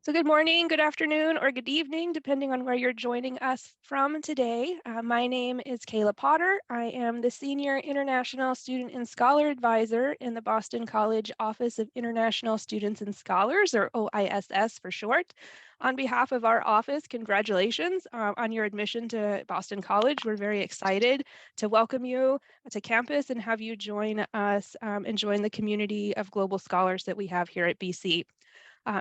So good morning, good afternoon, or good evening, depending on where you're joining us from today. My name is Kayla Potter. I am the Senior International Student and Scholar Advisor in the Boston College Office of International Students and Scholars, or OISS for short. On behalf of our office, congratulations on your admission to Boston College. We're very excited to welcome you to campus and have you join us and join the community of global scholars that we have here at BC.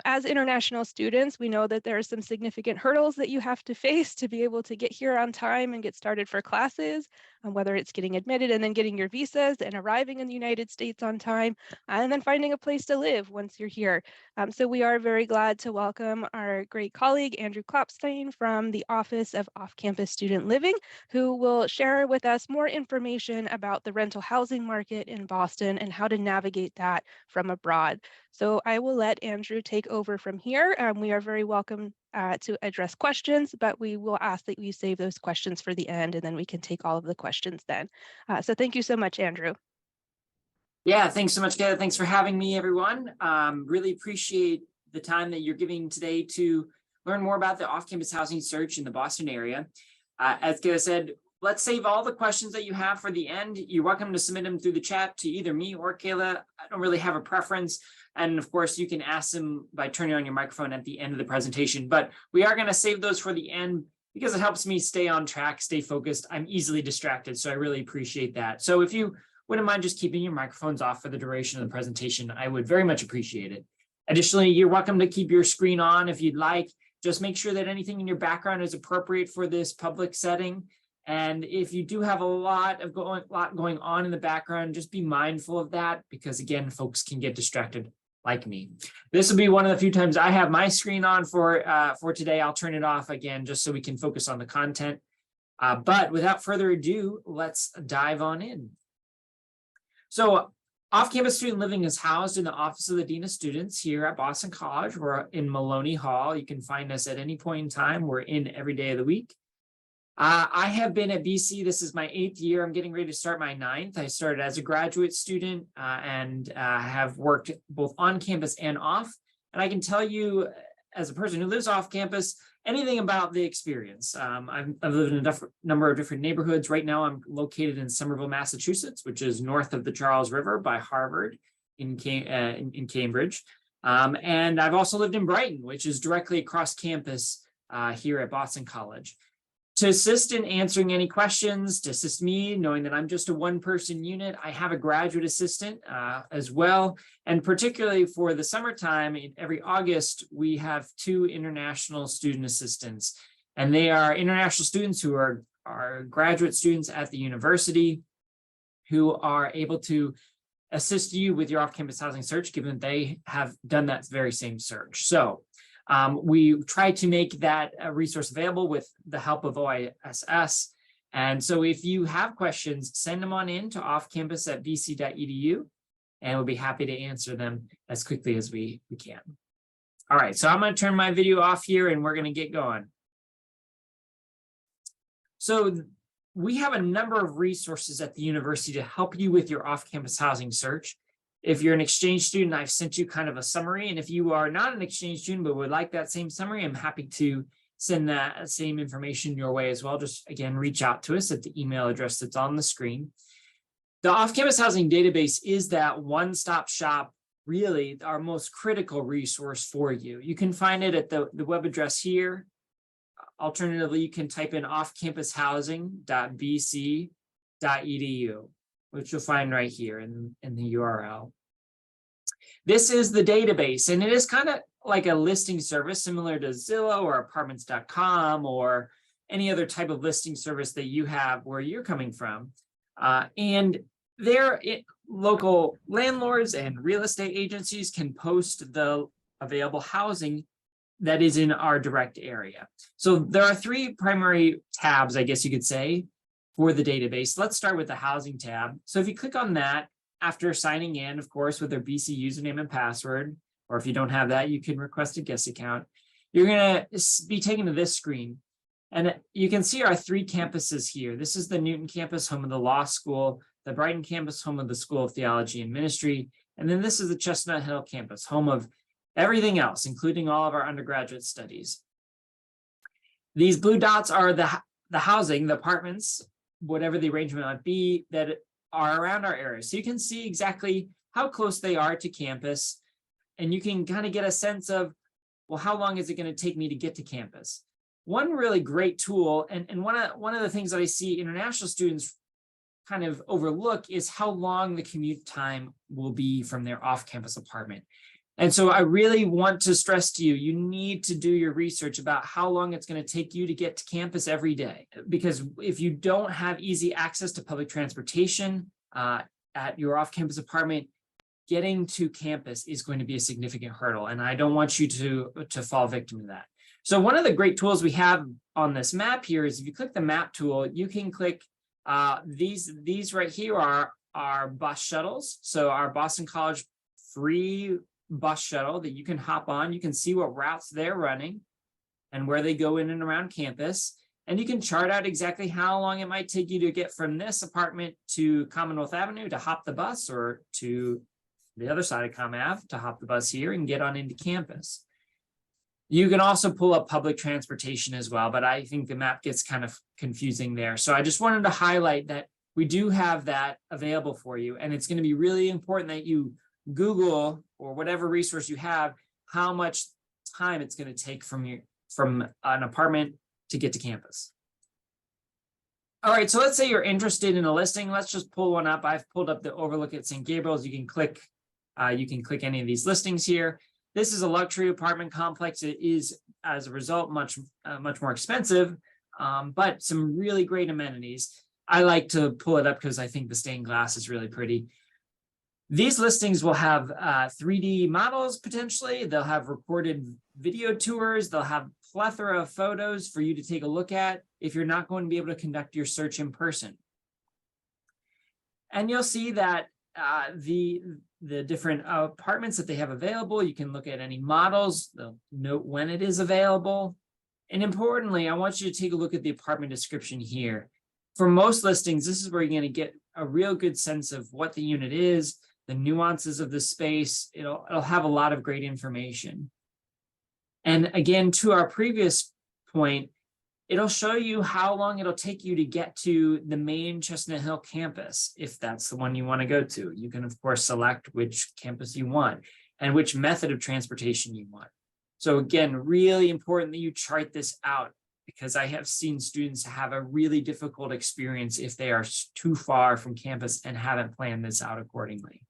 As international students, we know that there are some significant hurdles that you have to face to be able to get here on time and get started for classes, whether it's getting admitted and then getting your visas and arriving in the United States on time, and then finding a place to live once you're here. So we are very glad to welcome our great colleague, Andrew Klopstein from the Office of Off-Campus Student Living, who will share with us more information about the rental housing market in Boston and how to navigate that from abroad. So I will let Andrew take over from here. We are very welcome to address questions, but we will ask that you save those questions for the end, and then we can take all of the questions then. So thank you so much, Andrew. Yeah, thanks so much, Kayla. Thanks for having me, everyone. Really appreciate the time that you're giving today to learn more about the off-campus housing search in the Boston area. As Kayla said, let's save all the questions that you have for the end. You're welcome to submit them through the chat to either me or Kayla. I don't really have a preference. And of course, you can ask them by turning on your microphone at the end of the presentation. But we are going to save those for the end because it helps me stay on track, stay focused. I'm easily distracted, so I really appreciate that. So if you wouldn't mind just keeping your microphones off for the duration of the presentation, I would very much appreciate it. Additionally, you're welcome to keep your screen on if you'd like. Just make sure that anything in your background is appropriate for this public setting. And if you do have a lot going on in the background, just be mindful of that because, again, folks can get distracted like me. This will be one of the few times I have my screen on for today. I'll turn it off again just so we can focus on the content. But without further ado, let's dive on in. So off-campus student living is housed in the Office of the Dean of Students here at Boston College. We're in Maloney Hall. You can find us at any point in time. We're in every day of the week. I have been at BC. This is my 8th year. I'm getting ready to start my 9th. I started as a graduate student and have worked both on campus and off. And I can tell you, as a person who lives off campus, anything about the experience. I've lived in a number of different neighborhoods. Right now, I'm located in Somerville, Massachusetts, which is north of the Charles River by Harvard in Cambridge. And I've also lived in Brighton, which is directly across campus here at Boston College. To assist in answering any questions, to assist me, knowing that I'm just a one-person unit, I have a graduate assistant as well. And particularly for the summertime, every August, we have 2 international student assistants. And they are international students who are graduate students at the university who are able to assist you with your off-campus housing search, given that they have done that very same search. So we try to make that resource available with the help of OISS. And so if you have questions, send them on in to offcampus@bc.edu, and we'll be happy to answer them as quickly as we can. All right, so I'm going to turn my video off here and we're going to get going. So we have a number of resources at the university to help you with your off-campus housing search. If you're an exchange student, I've sent you kind of a summary. And if you are not an exchange student, but would like that same summary, I'm happy to send that same information your way as well. Just, again, reach out to us at the email address that's on the screen. The off-campus housing database is that one-stop shop, really our most critical resource for you. You can find it at the web address here. Alternatively, you can type in offcampushousing.bc.edu. which you'll find right here in the URL. This is the database, and it is kind of like a listing service similar to Zillow or apartments.com or any other type of listing service that you have where you're coming from. And there, local landlords and real estate agencies can post the available housing that is in our direct area. So there are 3 primary tabs, I guess you could say, for the database. Let's start with the housing tab. So if you click on that, after signing in, of course, with their BC username and password, or if you don't have that, you can request a guest account. You're going to be taken to this screen. And you can see our 3 campuses here. This is the Newton campus, home of the law school, the Brighton campus, home of the School of Theology and Ministry. And then this is the Chestnut Hill campus, home of everything else, including all of our undergraduate studies. These blue dots are the housing, the apartments, whatever the arrangement might be, that are around our area. So you can see exactly how close they are to campus, and you can kind of get a sense of, well, how long is it going to take me to get to campus? One really great tool, and one of the things that I see international students kind of overlook is how long the commute time will be from their off-campus apartment. And so I really want to stress to you, you need to do your research about how long it's going to take you to get to campus every day. Because if you don't have easy access to public transportation at your off-campus apartment, getting to campus is going to be a significant hurdle. And I don't want you to fall victim to that. So one of the great tools we have on this map here is if you click the map tool, you can click these right here are our bus shuttles. So our Boston College free bus shuttle that you can hop on. You can see what routes they're running and where they go in and around campus. And you can chart out exactly how long it might take you to get from this apartment to Commonwealth Avenue to hop the bus, or to the other side of Com Ave to hop the bus here and get on into campus. You can also pull up public transportation as well, but I think the map gets kind of confusing there. So I just wanted to highlight that we do have that available for you. And it's going to be really important that you Google, or whatever resource you have, how much time it's going to take from an apartment to get to campus. All right, so let's say you're interested in a listing. Let's just pull one up. I've pulled up the Overlook at St. Gabriel's. You can click any of these listings here. This is a luxury apartment complex. It is, as a result, much more expensive, but some really great amenities. I like to pull it up because I think the stained glass is really pretty. These listings will have 3D models potentially. They'll have recorded video tours. They'll have plethora of photos for you to take a look at if you're not going to be able to conduct your search in person. And you'll see that the different apartments that they have available, you can look at any models. They'll note when it is available. And importantly, I want you to take a look at the apartment description here. For most listings, this is where you're going to get a real good sense of what the unit is, the nuances of the space. It'll have a lot of great information. And again, to our previous point, it'll show you how long it'll take you to get to the main Chestnut Hill campus, if that's the one you want to go to. You can, of course, select which campus you want and which method of transportation you want. So again, really important that you chart this out, because I have seen students have a really difficult experience if they are too far from campus and haven't planned this out accordingly.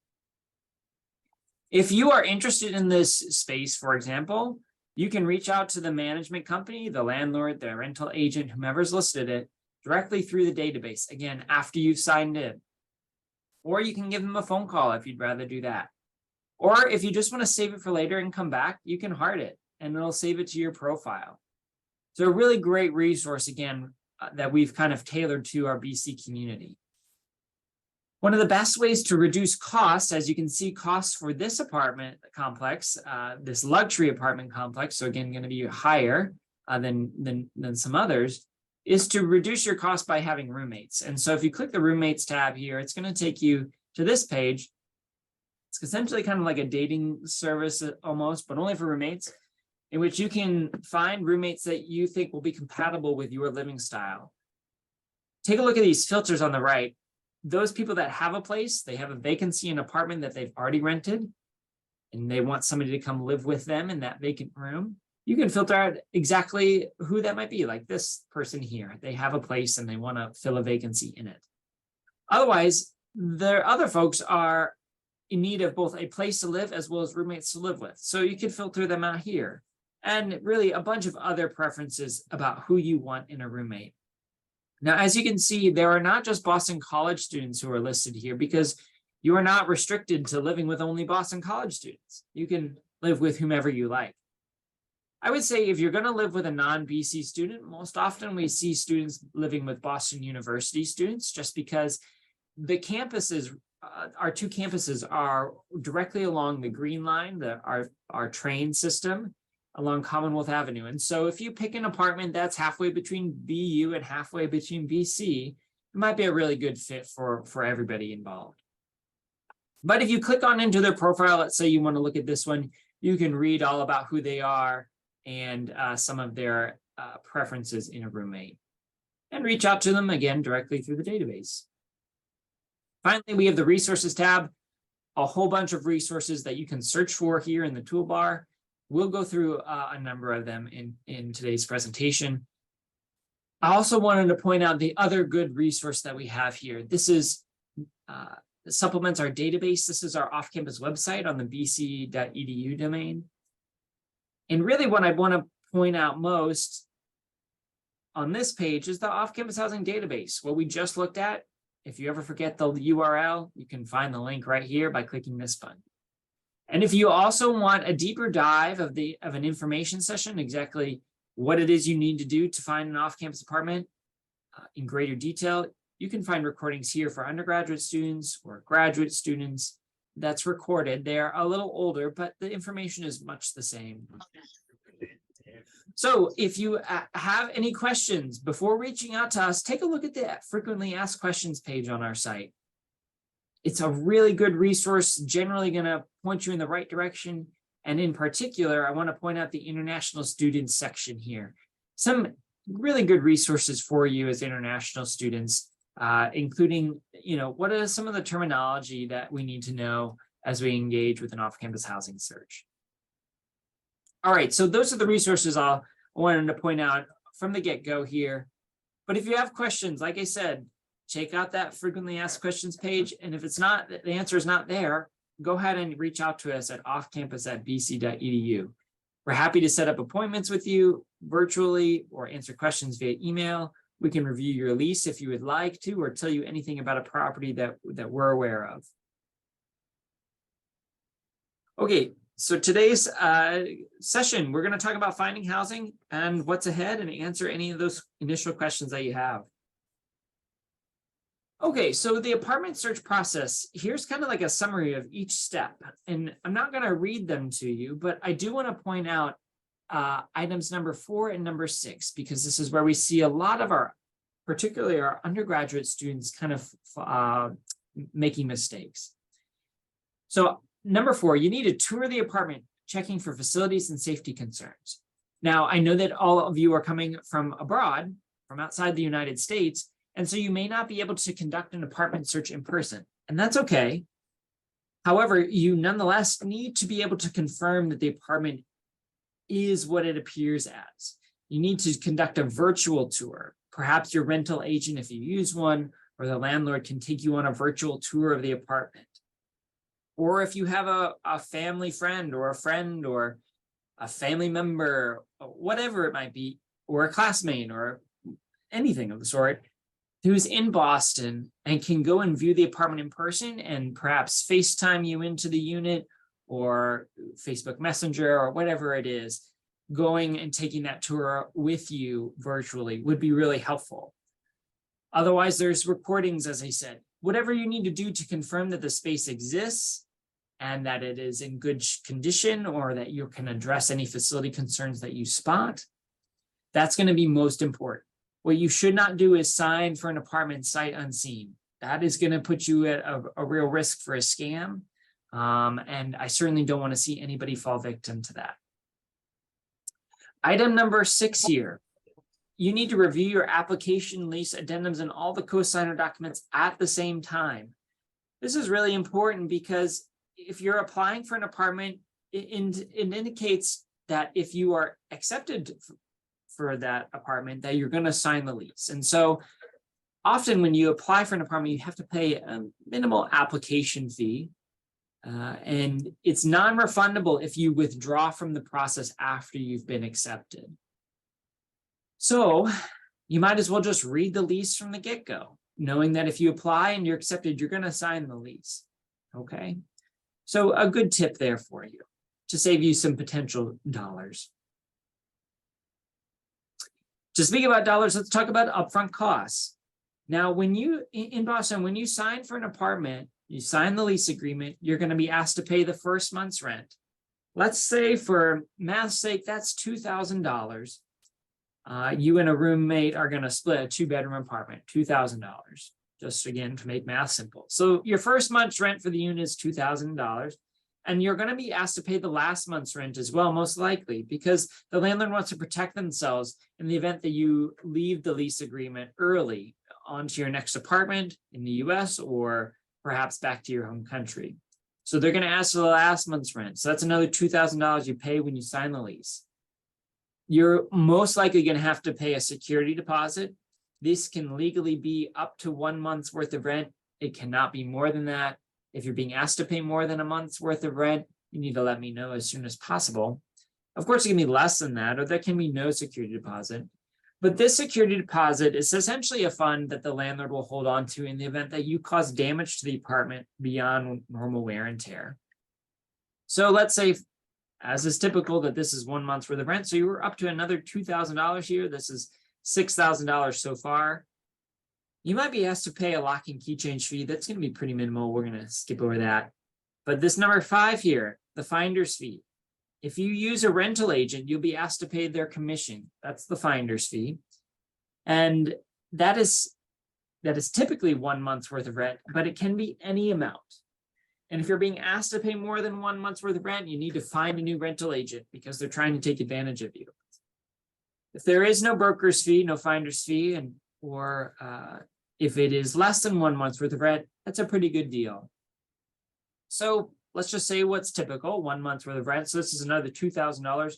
If you are interested in this space, for example, you can reach out to the management company, the landlord, the rental agent, whomever's listed it, directly through the database, again, after you've signed in. Or you can give them a phone call if you'd rather do that. Or if you just want to save it for later and come back, you can heart it and it'll save it to your profile. So a really great resource, again, that we've kind of tailored to our BC community. One of the best ways to reduce costs, as you can see, costs for this apartment complex, this luxury apartment complex, so again, going to be higher than some others, is to reduce your cost by having roommates. And so if you click the roommates tab here, it's going to take you to this page. It's essentially kind of like a dating service almost, but only for roommates, in which you can find roommates that you think will be compatible with your living style. Take a look at these filters on the right. Those people that have a place, they have a vacancy, an apartment that they've already rented, and they want somebody to come live with them in that vacant room. You can filter out exactly who that might be, like this person here. They have a place and they want to fill a vacancy in it. Otherwise, the other folks are in need of both a place to live as well as roommates to live with. So you can filter them out here. And really a bunch of other preferences about who you want in a roommate. Now, as you can see, there are not just Boston College students who are listed here, because you are not restricted to living with only Boston College students. You can live with whomever you like. I would say if you're going to live with a non-BC student, most often we see students living with Boston University students, just because the campuses, our two campuses are directly along the Green Line, our train system, along Commonwealth Avenue. And so if you pick an apartment that's halfway between BU and halfway between BC, it might be a really good fit for everybody involved. But if you click on into their profile, let's say you want to look at this one, you can read all about who they are and some of their preferences in a roommate, and reach out to them again directly through the database. Finally, we have the resources tab, a whole bunch of resources that you can search for here in the toolbar. We'll go through a number of them in today's presentation. I also wanted to point out the other good resource that we have here. This is supplements our database. This is our off-campus website on the bc.edu domain. And really what I want to point out most on this page is the off-campus housing database, what we just looked at. If you ever forget the URL, you can find the link right here by clicking this button. And if you also want a deeper dive of an information session, exactly what it is you need to do to find an off-campus apartment in greater detail, you can find recordings here for undergraduate students or graduate students that's recorded. They're a little older, but the information is much the same. So if you have any questions before reaching out to us, take a look at the frequently asked questions page on our site. It's a really good resource, generally going to point you in the right direction. And in particular, I want to point out the international students section here. Some really good resources for you as international students, including, what is some of the terminology that we need to know as we engage with an off-campus housing search. All right, so those are the resources I wanted to point out from the get-go here. But if you have questions, like I said, check out that frequently asked questions page. And if it's not, the answer is not there, go ahead and reach out to us at offcampus@bc.edu. We're happy to set up appointments with you virtually or answer questions via email. We can review your lease if you would like to, or tell you anything about a property that we're aware of. Okay, so today's session, we're going to talk about finding housing and what's ahead and answer any of those initial questions that you have. Okay, so the apartment search process, here's kind of like a summary of each step. And I'm not going to read them to you, but I do want to point out items number 4 and number 6, because this is where we see a lot of particularly our undergraduate students kind of making mistakes. So number 4, you need to tour the apartment, checking for facilities and safety concerns. Now, I know that all of you are coming from abroad, from outside the United States, and so you may not be able to conduct an apartment search in person, and that's okay. However, you nonetheless need to be able to confirm that the apartment is what it appears as. You need to conduct a virtual tour. Perhaps your rental agent, if you use one, or the landlord can take you on a virtual tour of the apartment. Or if you have a family friend or a family member, whatever it might be, or a classmate or anything of the sort, who's in Boston and can go and view the apartment in person and perhaps FaceTime you into the unit or Facebook Messenger or whatever it is, going and taking that tour with you virtually would be really helpful. Otherwise, there's recordings, as I said. Whatever you need to do to confirm that the space exists and that it is in good condition, or that you can address any facility concerns that you spot, that's going to be most important. What you should not do is sign for an apartment sight unseen. That is going to put you at a real risk for a scam. And I certainly don't want to see anybody fall victim to that. Item number 6 here. You need to review your application, lease, addendums, and all the co-signer documents at the same time. This is really important because if you're applying for an apartment, it indicates that if you are accepted for that apartment, that you're going to sign the lease. And so often when you apply for an apartment, you have to pay a minimal application fee. And it's non-refundable if you withdraw from the process after you've been accepted. So you might as well just read the lease from the get-go, knowing that if you apply and you're accepted, you're going to sign the lease. Okay. So a good tip there for you to save you some potential dollars. To speak about dollars, let's talk about upfront costs. Now, in Boston, when you sign for an apartment, you sign the lease agreement, you're going to be asked to pay the first month's rent. Let's say for math's sake, that's $2,000. You and a roommate are going to split a 2-bedroom apartment, $2,000, just again to make math simple. So your first month's rent for the unit is $2,000. And you're going to be asked to pay the last month's rent as well, most likely, because the landlord wants to protect themselves in the event that you leave the lease agreement early onto your next apartment in the US or perhaps back to your home country. So they're going to ask for the last month's rent. So that's another $2,000 you pay when you sign the lease. You're most likely going to have to pay a security deposit. This can legally be up to 1 month's worth of rent. It cannot be more than that. If you're being asked to pay more than a month's worth of rent, you need to let me know as soon as possible. Of course, it can be less than that, or there can be no security deposit. But this security deposit is essentially a fund that the landlord will hold on to in the event that you cause damage to the apartment beyond normal wear and tear. So let's say, as is typical, that this is 1 month's worth of rent. So you were up to another $2,000 here. This is $6,000 so far. You might be asked to pay a lock and key change fee. That's going to be pretty minimal. We're going to skip over that. But this number 5 here, the finder's fee. If you use a rental agent, you'll be asked to pay their commission. That's the finder's fee. And that is typically 1 month's worth of rent, but it can be any amount. And if you're being asked to pay more than 1 month's worth of rent, you need to find a new rental agent because they're trying to take advantage of you. If there is no broker's fee, no finder's fee, or if it is less than 1 month's worth of rent, that's a pretty good deal. So let's just say what's typical, 1 month's worth of rent. So this is another $2,000.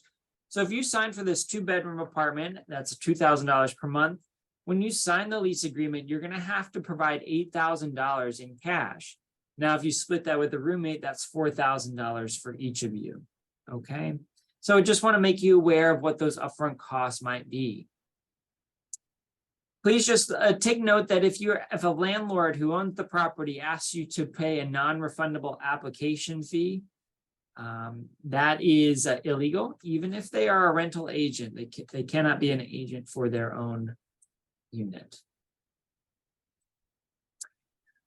So if you sign for this 2-bedroom apartment, that's $2,000 per month. When you sign the lease agreement, you're going to have to provide $8,000 in cash. Now, if you split that with a roommate, that's $4,000 for each of you. Okay. So I just want to make you aware of what those upfront costs might be. Please just take note that if a landlord who owns the property asks you to pay a non-refundable application fee, that is illegal. Even if they are a rental agent, they cannot be an agent for their own unit.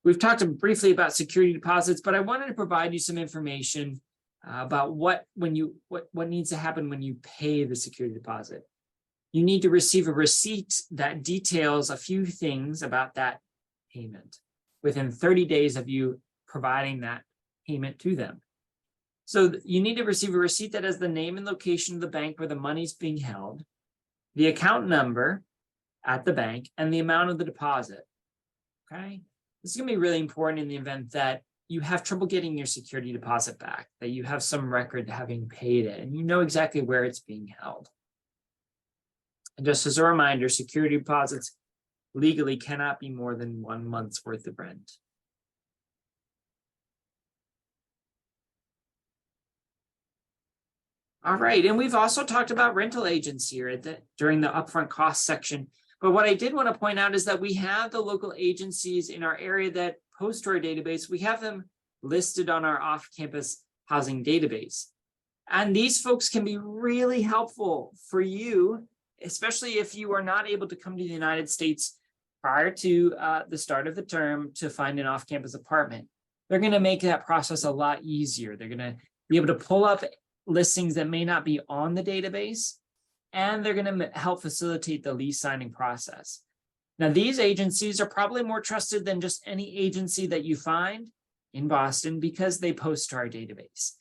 We've talked briefly about security deposits, but I wanted to provide you some information about what needs to happen when you pay the security deposit. You need to receive a receipt that details a few things about that payment within 30 days of you providing that payment to them. So you need to receive a receipt that has the name and location of the bank where the money's being held, the account number at the bank, and the amount of the deposit. Okay? This is going to be really important in the event that you have trouble getting your security deposit back, that you have some record having paid it, and you know exactly where it's being held. And just as a reminder, security deposits legally cannot be more than 1 month's worth of rent. All right, and we've also talked about rental agents here during the upfront cost section. But what I did want to point out is that we have the local agencies in our area that post to our database. We have them listed on our off-campus housing database. And these folks can be really helpful for you, especially if you are not able to come to the United States prior to the start of the term to find an off-campus apartment. They're going to make that process a lot easier. They're going to be able to pull up listings that may not be on the database, and they're going to help facilitate the lease signing process. Now, these agencies are probably more trusted than just any agency that you find in Boston because they post to our database.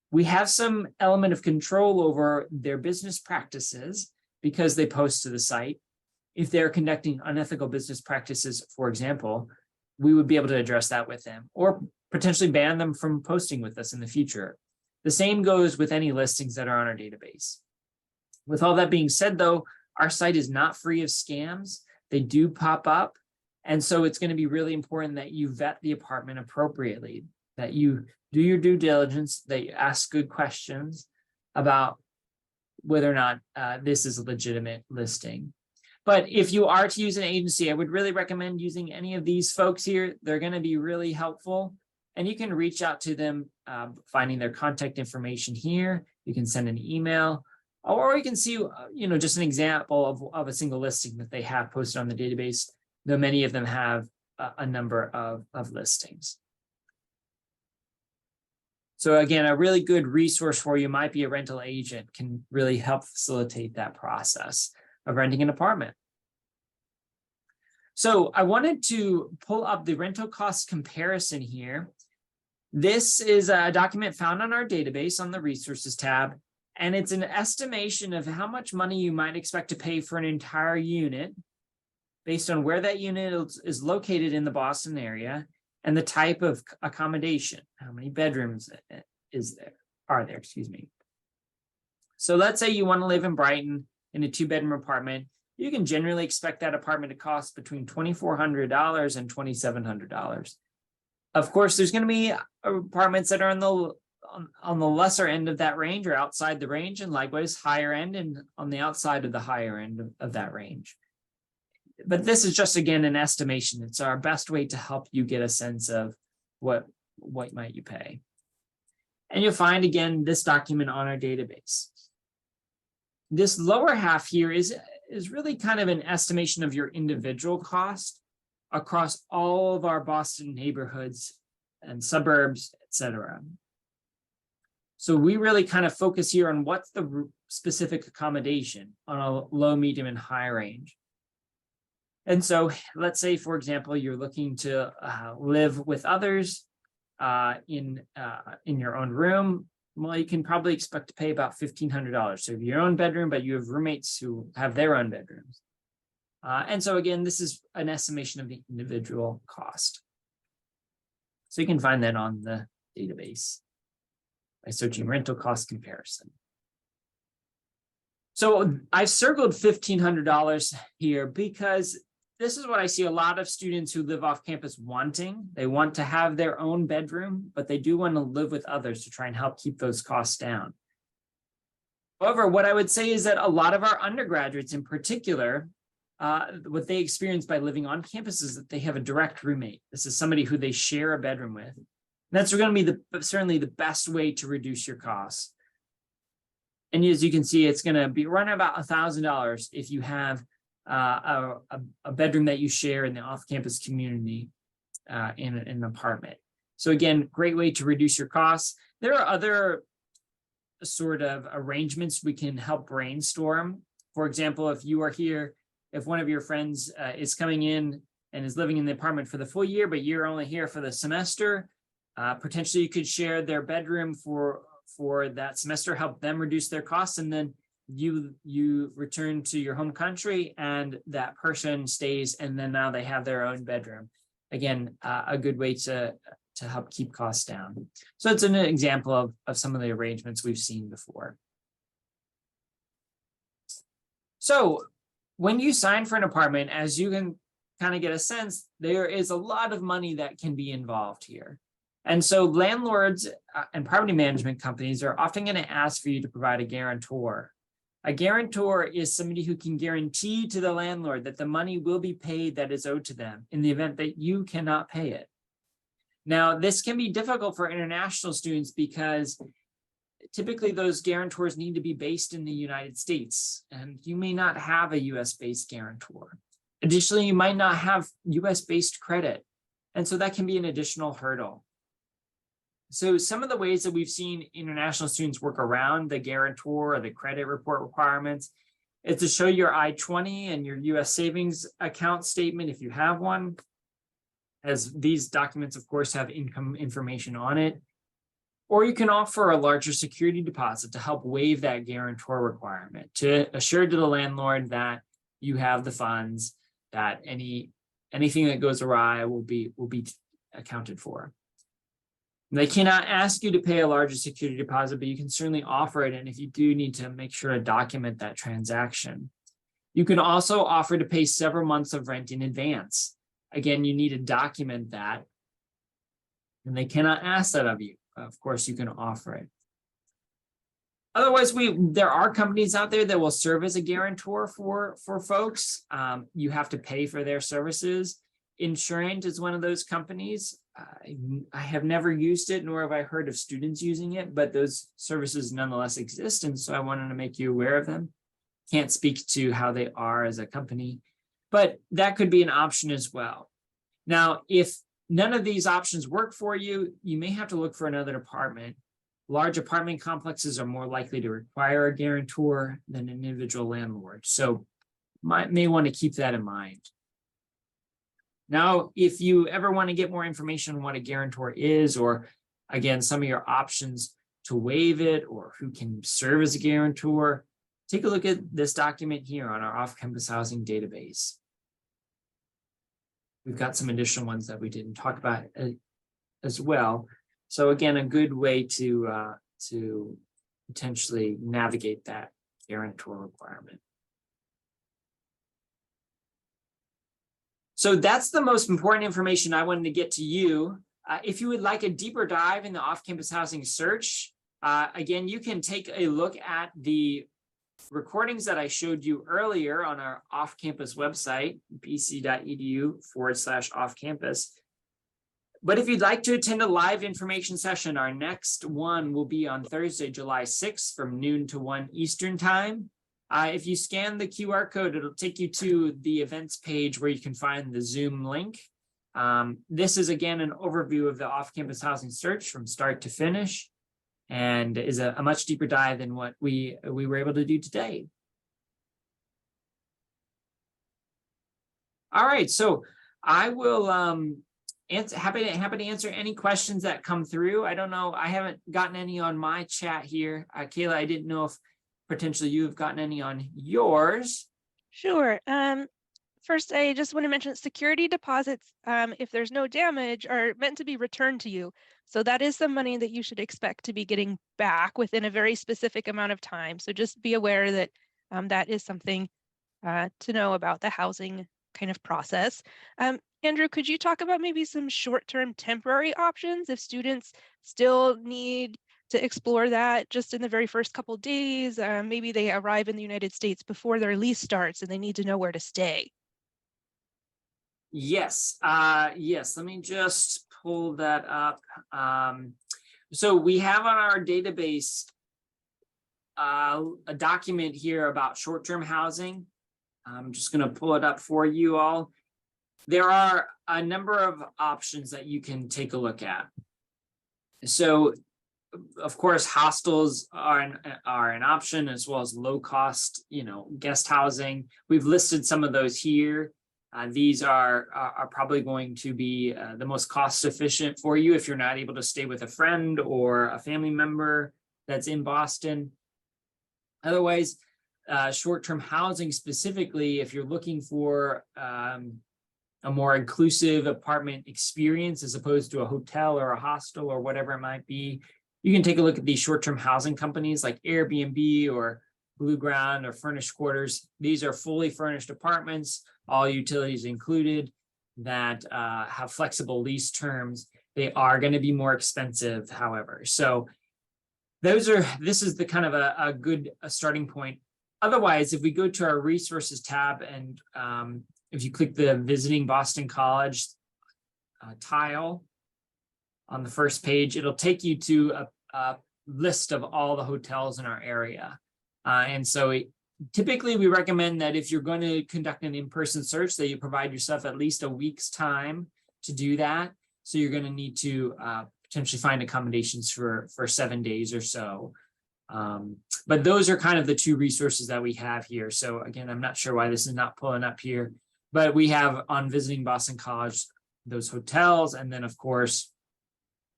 We have some element of control over their business practices because they post to the site. If they're conducting unethical business practices, for example, we would be able to address that with them or potentially ban them from posting with us in the future. The same goes with any listings that are on our database. With all that being said, though, our site is not free of scams. They do pop up. And so it's going to be really important that you vet the apartment appropriately, that you do your due diligence, that you ask good questions about whether or not this is a legitimate listing. But if you are to use an agency, I would really recommend using any of these folks here. They're going to be really helpful. And you can reach out to them, finding their contact information here. You can send an email, or you can see, just an example of a single listing that they have posted on the database, though many of them have a number of listings. So again, a really good resource for you might be a rental agent, can really help facilitate that process of renting an apartment. So I wanted to pull up the rental cost comparison here. This is a document found on our database on the resources tab, and it's an estimation of how much money you might expect to pay for an entire unit based on where that unit is located in the Boston area and the type of accommodation. How many bedrooms are there, excuse me. So let's say you want to live in Brighton in a 2-bedroom apartment. You can generally expect that apartment to cost between $2,400 and $2,700. Of course, there's going to be apartments that are on the lesser end of that range or outside the range, and likewise higher end and on the outside of the higher end of that range. But this is just, again, an estimation. It's our best way to help you get a sense of what might you pay. And you'll find, again, this document on our database. This lower half here is really kind of an estimation of your individual cost across all of our Boston neighborhoods and suburbs, etc. So we really kind of focus here on what's the specific accommodation on a low, medium, and high range. And so let's say, for example, you're looking to live with others in your own room. Well, you can probably expect to pay about $1,500. So you have your own bedroom, but you have roommates who have their own bedrooms. And so again, this is an estimation of the individual cost. So you can find that on the database by searching rental cost comparison. So I've circled $1,500 here because this is what I see a lot of students who live off campus wanting. They want to have their own bedroom, but they do want to live with others to try and help keep those costs down. However, what I would say is that a lot of our undergraduates in particular, what they experience by living on campus is that they have a direct roommate. This is somebody who they share a bedroom with. And that's going to be certainly the best way to reduce your costs. And as you can see, it's going to be running about $1,000 if you have a bedroom that you share in the off-campus community in an apartment. So again, great way to reduce your costs. There are other sort of arrangements we can help brainstorm. For example, if you are here, if one of your friends is coming in and is living in the apartment for the full year, but you're only here for the semester, potentially you could share their bedroom for that semester, help them reduce their costs, and then you return to your home country and that person stays, and then now they have their own bedroom. Again, a good way to help keep costs down. So it's an example of some of the arrangements we've seen before. So when you sign for an apartment, as you can kind of get a sense, there is a lot of money that can be involved here. And so landlords and property management companies are often going to ask for you to provide a guarantor. A guarantor is somebody who can guarantee to the landlord that the money will be paid that is owed to them in the event that you cannot pay it. Now, this can be difficult for international students because typically those guarantors need to be based in the United States, and you may not have a US-based guarantor. Additionally, you might not have US-based credit, and so that can be an additional hurdle. So some of the ways that we've seen international students work around the guarantor or the credit report requirements is to show your I-20 and your US savings account statement if you have one, as these documents, of course, have income information on it. Or you can offer a larger security deposit to help waive that guarantor requirement, to assure to the landlord that you have the funds, that anything that goes awry will be accounted for. They cannot ask you to pay a larger security deposit, but you can certainly offer it. And if you do need to make sure to document that transaction, you can also offer to pay several months of rent in advance. Again, you need to document that, and they cannot ask that of you. Of course, you can offer it. Otherwise, there are companies out there that will serve as a guarantor for folks. You have to pay for their services. Insurant is one of those companies. I have never used it, nor have I heard of students using it, but those services nonetheless exist, and so I wanted to make you aware of them. Can't speak to how they are as a company, but that could be an option as well. Now, if none of these options work for you, you may have to look for another apartment. Large apartment complexes are more likely to require a guarantor than an individual landlord, so may want to keep that in mind. Now, if you ever want to get more information on what a guarantor is or again, some of your options to waive it or who can serve as a guarantor, take a look at this document here on our off-campus housing database. We've got some additional ones that we didn't talk about as well. So again, a good way to potentially navigate that guarantor requirement. So that's the most important information I wanted to get to you. If you would like a deeper dive in the off-campus housing search, again, you can take a look at the recordings that I showed you earlier on our off-campus website, bc.edu/off-campus. But if you'd like to attend a live information session, our next one will be on Thursday, July 6th from noon to 1 Eastern time. If you scan the QR code, it'll take you to the events page where you can find the Zoom link. This is, again, an overview of the off-campus housing search from start to finish, and is a much deeper dive than what we were able to do today. All right, so I will happy to answer any questions that come through. I don't know, I haven't gotten any on my chat here. Kayla, I didn't know if potentially you have gotten any on yours. Sure. First, I just want to mention security deposits, if there's no damage, are meant to be returned to you. So that is some money that you should expect to be getting back within a very specific amount of time. So just be aware that that is something to know about the housing kind of process. Andrew, could you talk about maybe some short-term temporary options if students still need to explore that just in the very first couple days? Maybe they arrive in the United States before their lease starts and they need to know where to stay. Yes, yes, let me just pull that up. So we have on our database a document here about short-term housing. I'm just going to pull it up for you all. There are a number of options that you can take a look at. So, of course, hostels are an option, as well as low-cost, guest housing. We've listed some of those here. These are probably going to be the most cost-efficient for you if you're not able to stay with a friend or a family member that's in Boston. Otherwise, short-term housing specifically, if you're looking for a more inclusive apartment experience as opposed to a hotel or a hostel or whatever it might be, you can take a look at these short-term housing companies like Airbnb or Blue Ground or Furnished Quarters. These are fully furnished apartments, all utilities included, that have flexible lease terms. They are going to be more expensive, however. So this is the kind of a good starting point. Otherwise, if we go to our resources tab and if you click the Visiting Boston College tile on the first page, it'll take you to a list of all the hotels in our area. And so typically we recommend that if you're going to conduct an in-person search, that you provide yourself at least a week's time to do that. So you're going to need to potentially find accommodations for 7 days or so. But those are kind of the two resources that we have here. So again, I'm not sure why this is not pulling up here, but we have on Visiting Boston College, those hotels. And then of course,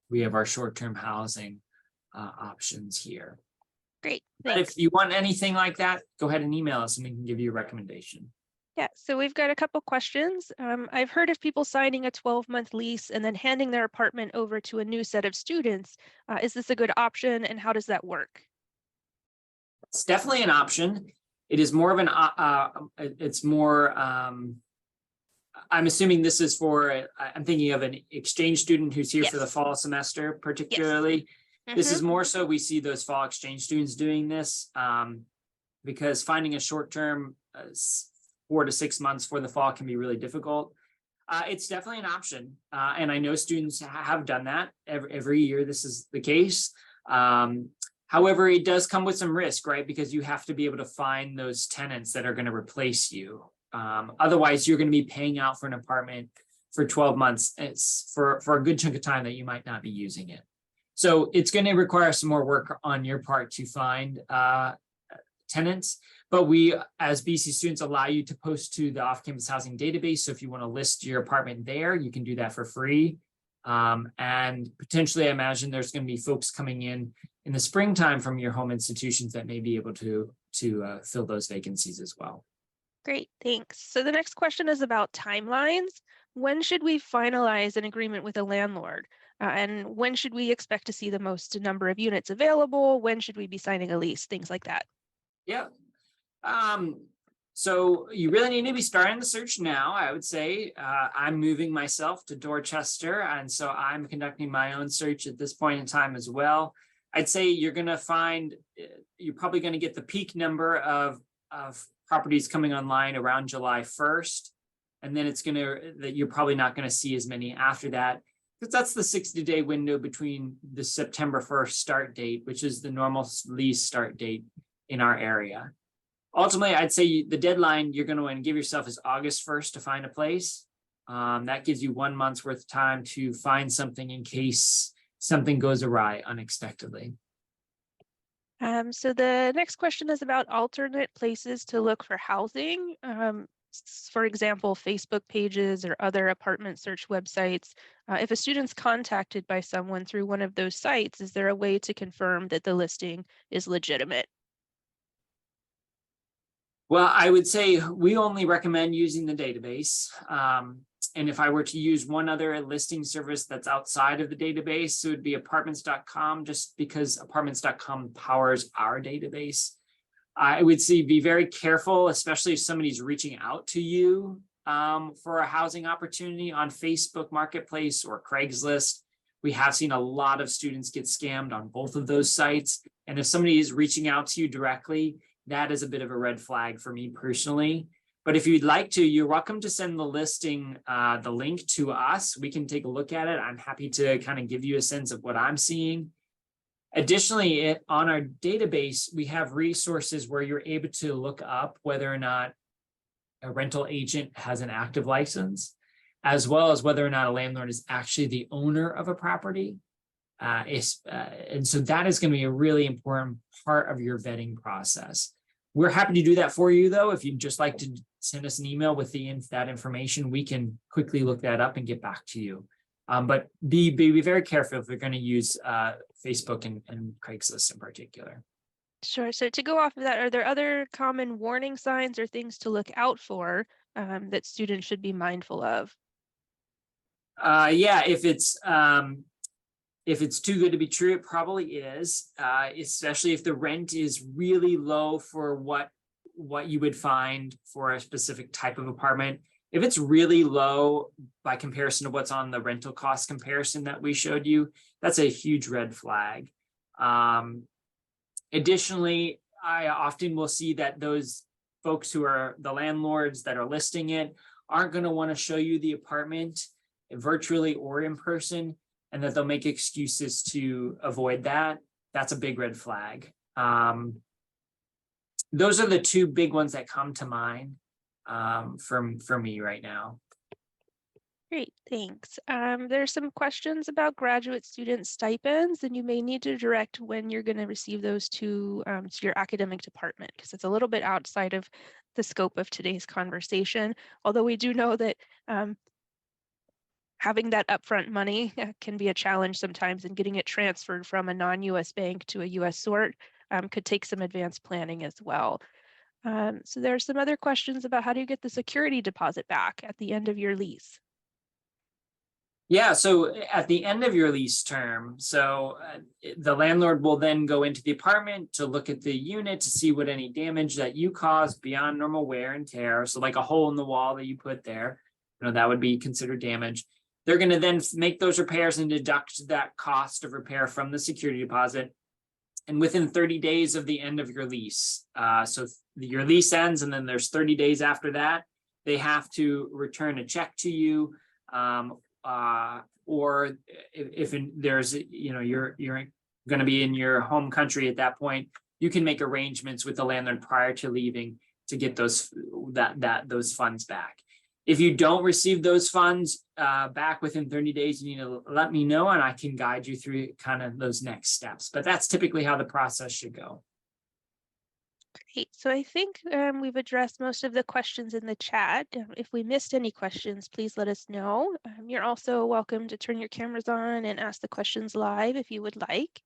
we have our short-term housing options here. Great. But if you want anything like that, go ahead and email us and we can give you a recommendation. Yeah, so we've got a couple questions. I've heard of people signing a 12-month lease and then handing their apartment over to a new set of students. Is this a good option, and how does that work? It's definitely an option. It is more of an, it's more, I'm assuming this is for, I'm thinking of an exchange student who's here for the fall semester, particularly. Yes. This is more so we see those fall exchange students doing this because finding a short-term 4 to 6 months for the fall can be really difficult. It's definitely an option. And I know students have done that every year. This is the case. However, it does come with some risk, right? Because you have to be able to find those tenants that are going to replace you. Otherwise, you're going to be paying out for an apartment for 12 months. It's for a good chunk of time that you might not be using it. So it's going to require some more work on your part to find tenants. But we, as BC students, allow you to post to the off-campus housing database. So if you want to list your apartment there, you can do that for free. And potentially I imagine there's going to be folks coming in the springtime from your home institutions that may be able to fill those vacancies as well. Great, thanks. So the next question is about timelines. When should we finalize an agreement with a landlord? And when should we expect to see the most number of units available? When should we be signing a lease? Things like that. Yeah. So you really need to be starting the search now, I would say. I'm moving myself to Dorchester, and so I'm conducting my own search at this point in time as well. I'd say you're going to find, you're probably going to get the peak number of properties coming online around July 1st. And then that you're probably not going to see as many after that, because that's the 60-day window between the September 1st start date, which is the normal lease start date in our area. Ultimately, I'd say the deadline you're going to give yourself is August 1st to find a place. That gives you 1 month's worth of time to find something in case something goes awry unexpectedly. So the next question is about alternate places to look for housing. For example, Facebook pages or other apartment search websites. If a student's contacted by someone through one of those sites, is there a way to confirm that the listing is legitimate? Well, I would say we only recommend using the database. And if I were to use one other listing service that's outside of the database, it would be apartments.com, just because apartments.com powers our database. I would say be very careful, especially if somebody's reaching out to you for a housing opportunity on Facebook Marketplace or Craigslist. We have seen a lot of students get scammed on both of those sites. And if somebody is reaching out to you directly, that is a bit of a red flag for me personally. But if you'd like to, you're welcome to send the listing, the link to us. We can take a look at it. I'm happy to kind of give you a sense of what I'm seeing. Additionally, on our database, we have resources where you're able to look up whether or not a rental agent has an active license, as well as whether or not a landlord is actually the owner of a property. And so that is going to be a really important part of your vetting process. We're happy to do that for you, though. If you'd just like to send us an email with that information, we can quickly look that up and get back to you. But be very careful if you're going to use Facebook and Craigslist in particular. Sure. So to go off of that, are there other common warning signs or things to look out for that students should be mindful of? Yeah, if it's too good to be true, it probably is, especially if the rent is really low for what you would find for a specific type of apartment. If it's really low by comparison to what's on the rental cost comparison that we showed you, that's a huge red flag. Additionally, I often will see that those folks who are the landlords that are listing it aren't going to want to show you the apartment virtually or in person, and that they'll make excuses to avoid that. That's a big red flag. Those are the two big ones that come to mind for me right now. Great, thanks. There's some questions about graduate student stipends, and you may need to direct when you're going to receive those to your academic department, because it's a little bit outside of the scope of today's conversation. Although we do know that having that upfront money can be a challenge sometimes, and getting it transferred from a non-US bank to a US sort could take some advanced planning as well. So there are some other questions about how do you get the security deposit back at the end of your lease? Yeah, so at the end of your lease term, the landlord will then go into the apartment to look at the unit to see what any damage that you caused beyond normal wear and tear. So like a hole in the wall that you put there, that would be considered damage. They're going to then make those repairs and deduct that cost of repair from the security deposit. And within 30 days of the end of your lease, so your lease ends and then there's 30 days after that, they have to return a check to you. Or if there's, you're going to be in your home country at that point, you can make arrangements with the landlord prior to leaving to get those funds back. If you don't receive those funds back within 30 days, you need to let me know and I can guide you through kind of those next steps. But that's typically how the process should go. Great. So I think we've addressed most of the questions in the chat. If we missed any questions, please let us know. You're also welcome to turn your cameras on and ask the questions live if you would like.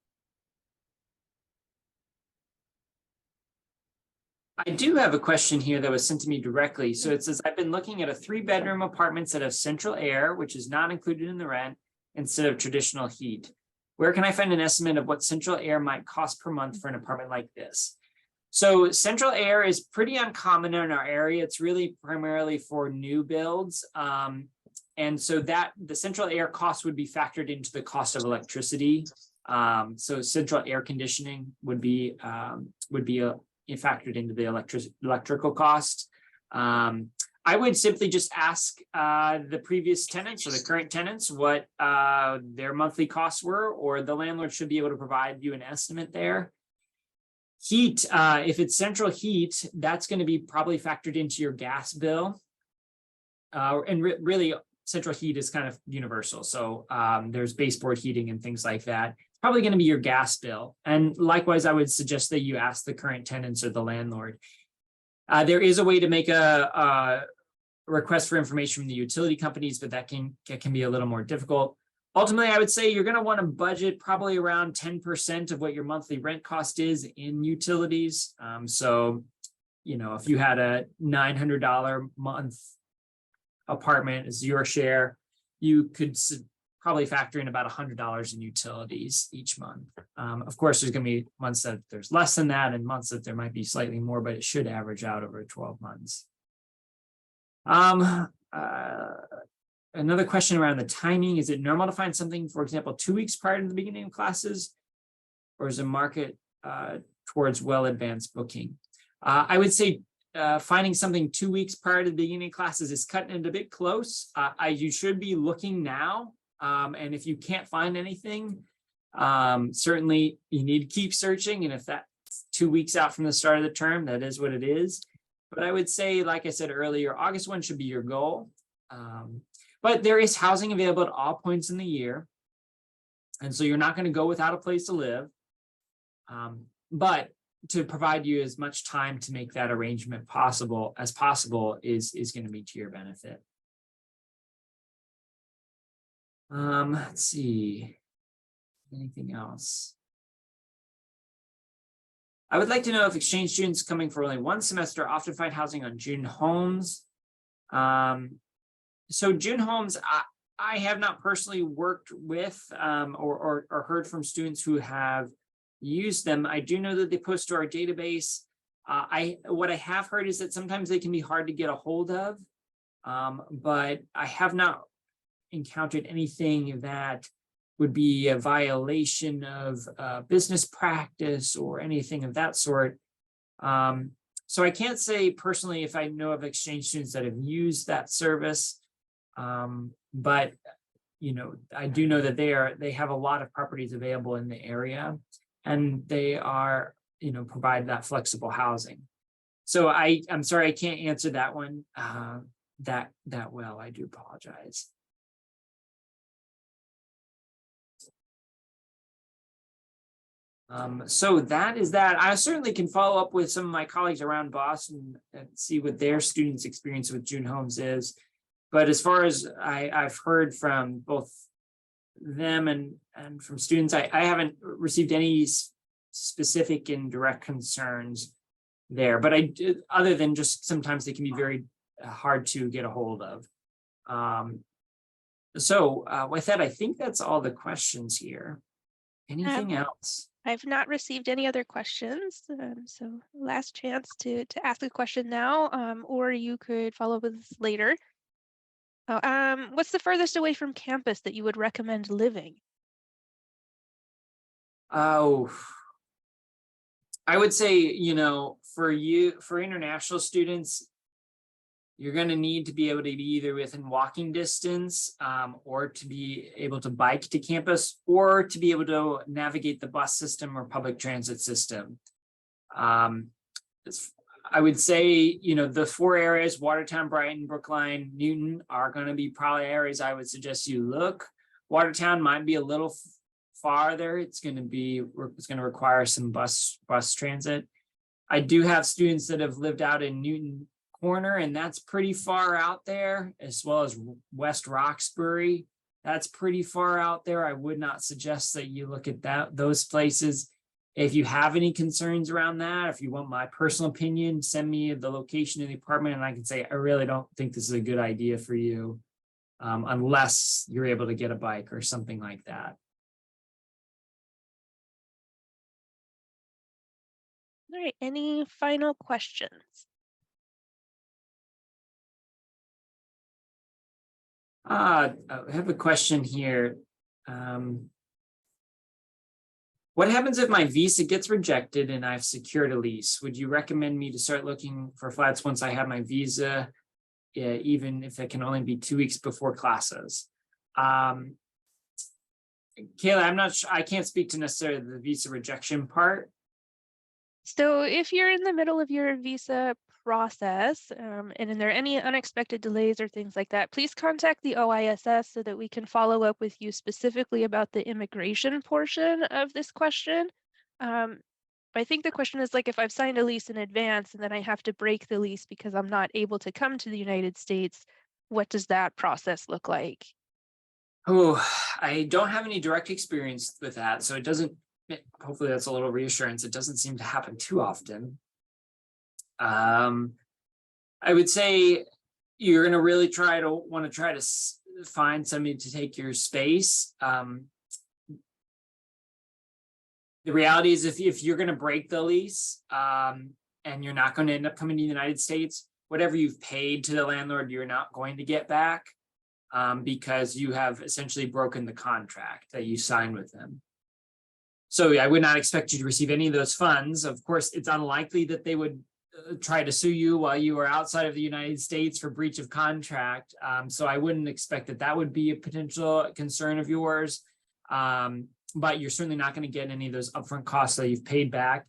I do have a question here that was sent to me directly. So it says, I've been looking at a 3-bedroom apartments that have central air, which is not included in the rent, instead of traditional heat. Where can I find an estimate of what central air might cost per month for an apartment like this? So central air is pretty uncommon in our area. It's really primarily for new builds. And so that the central air cost would be factored into the cost of electricity. So central air conditioning would be factored into the electrical cost. I would simply just ask the previous tenants or the current tenants what their monthly costs were, or the landlord should be able to provide you an estimate there. Heat, if it's central heat, that's going to be probably factored into your gas bill. Really, central heat is kind of universal. So there's baseboard heating and things like that. Probably going to be your gas bill. And likewise, I would suggest that you ask the current tenants or the landlord. There is a way to make a request for information from the utility companies, but that can be a little more difficult. Ultimately, I would say you're going to want to budget probably around 10% of what your monthly rent cost is in utilities. So, you know, if you had a $900 month apartment as your share, you could probably factor in about $100 in utilities each month. Of course, there's going to be months that there's less than that and months that there might be slightly more, but it should average out over 12 months. Another question around the timing. Is it normal to find something, for example, 2 weeks prior to the beginning of classes? Or is the market towards well-advanced booking? I would say finding something 2 weeks prior to the beginning of classes is cutting it a bit close. You should be looking now. And if you can't find anything, certainly you need to keep searching. And if that's 2 weeks out from the start of the term, that is what it is. But I would say, like I said earlier, August 1 should be your goal. But there is housing available at all points in the year. And so you're not going to go without a place to live. But to provide you as much time to make that arrangement possible is going to be to your benefit. Let's see. Anything else? I would like to know if exchange students coming for only one semester often find housing on June Homes. So June Homes, I have not personally worked with or heard from students who have used them. I do know that they post to our database. What I have heard is that sometimes they can be hard to get a hold of, but I have not encountered anything that would be a violation of business practice or anything of that sort. So I can't say personally if I know of exchange students that have used that service, but you know, I do know that they have a lot of properties available in the area, and they are, you know, provide that flexible housing. So I'm sorry I can't answer that one that well. I do apologize. So that is that. I certainly can follow up with some of my colleagues around Boston and see what their students' experience with June Homes is. But as far as I've heard from both them and from students, I haven't received any specific and direct concerns there. But other than just sometimes they can be very hard to get a hold of. So with that, I think that's all the questions here. Anything else? I've not received any other questions, so last chance to ask a question now, or you could follow up with us later. What's the furthest away from campus that you would recommend living? Oh, I would say, you know, for international students, you're going to need to be able to be either within walking distance or to be able to bike to campus or to be able to navigate the bus system or public transit system. I would say, you know, the 4 areas, Watertown, Brighton, Brookline, Newton, are going to be probably areas I would suggest you look. Watertown might be a little farther. It's going to require some bus transit. I do have students that have lived out in Newton Corner, and that's pretty far out there, as well as West Roxbury. That's pretty far out there. I would not suggest that you look at those places. If you have any concerns around that, if you want my personal opinion, send me the location of the apartment and I can say, I really don't think this is a good idea for you, unless you're able to get a bike or something like that. All right, any final questions? I have a question here. What happens if my visa gets rejected and I've secured a lease? Would you recommend me to start looking for flats once I have my visa, even if it can only be 2 weeks before classes? Kayla, I'm not sure. I can't speak to necessarily the visa rejection part. So if you're in the middle of your visa process, and if there are any unexpected delays or things like that, please contact the OISS so that we can follow up with you specifically about the immigration portion of this question. I think the question is like, if I've signed a lease in advance and then I have to break the lease because I'm not able to come to the United States, what does that process look like? Oh, I don't have any direct experience with that, so it doesn't, hopefully that's a little reassurance. It doesn't seem to happen too often. I would say you're going to really want to try to find somebody to take your space. The reality is if you're going to break the lease, and you're not going to end up coming to the United States, whatever you've paid to the landlord, you're not going to get back, because you have essentially broken the contract that you signed with them. So I would not expect you to receive any of those funds. Of course, it's unlikely that they would try to sue you while you are outside of the United States for breach of contract. So I wouldn't expect that would be a potential concern of yours. But you're certainly not going to get any of those upfront costs that you've paid back.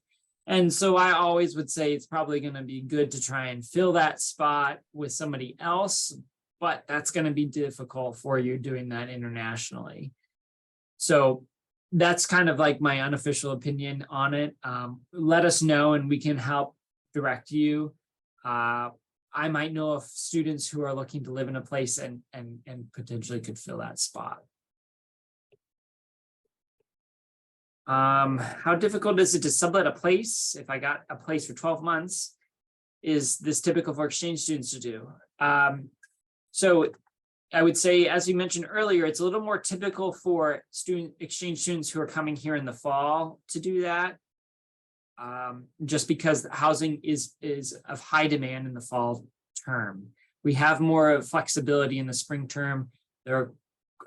And so I always would say it's probably going to be good to try and fill that spot with somebody else, but that's going to be difficult for you doing that internationally. So that's kind of like my unofficial opinion on it. Let us know and we can help direct you. I might know of students who are looking to live in a place and potentially could fill that spot. How difficult is it to sublet a place? If I got a place for 12 months, is this typical for exchange students to do? So I would say, as you mentioned earlier, it's a little more typical for exchange students who are coming here in the fall to do that. Just because housing is of high demand in the fall term. We have more flexibility in the spring term. There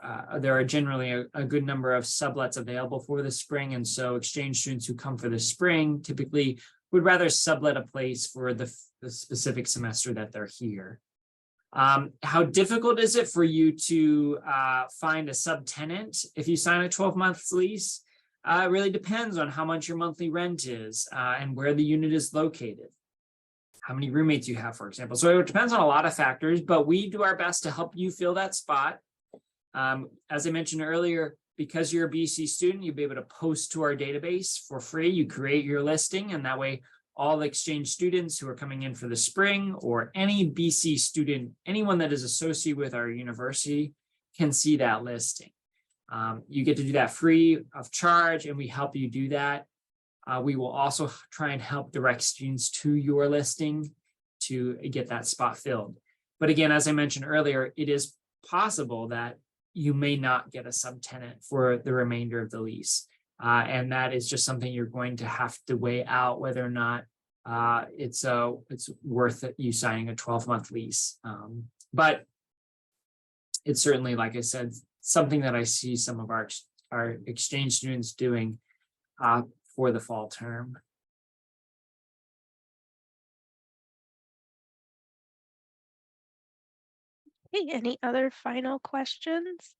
are generally a good number of sublets available for the spring. And so exchange students who come for the spring typically would rather sublet a place for the specific semester that they're here. How difficult is it for you to find a subtenant if you sign a 12-month lease? It really depends on how much your monthly rent is and where the unit is located. How many roommates you have, for example. So it depends on a lot of factors, but we do our best to help you fill that spot. As I mentioned earlier, because you're a BC student, you'll be able to post to our database for free. You create your listing, and that way all exchange students who are coming in for the spring, or any BC student, anyone that is associated with our university, can see that listing. You get to do that free of charge, and we help you do that. We will also try and help direct students to your listing to get that spot filled. But again, as I mentioned earlier, it is possible that you may not get a subtenant for the remainder of the lease. And that is just something you're going to have to weigh out whether or not it's worth you signing a 12-month lease. But it's certainly, like I said, something that I see some of our exchange students doing for the fall term. Okay, any other final questions?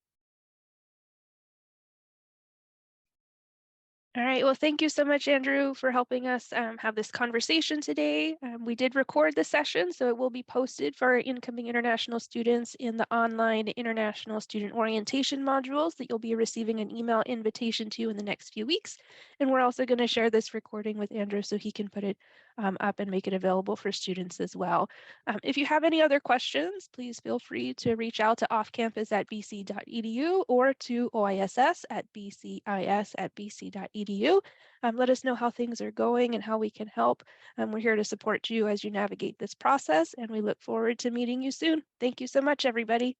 All right, well, thank you so much, Andrew, for helping us have this conversation today. We did record the session, so it will be posted for our incoming international students in the online international student orientation modules that you'll be receiving an email invitation to in the next few weeks. And we're also going to share this recording with Andrew so he can put it up and make it available for students as well. If you have any other questions, please feel free to reach out to offcampus@bc.edu or to oiss@bcis@bc.edu. Let us know how things are going and how we can help. We're here to support you as you navigate this process, and we look forward to meeting you soon. Thank you so much, everybody.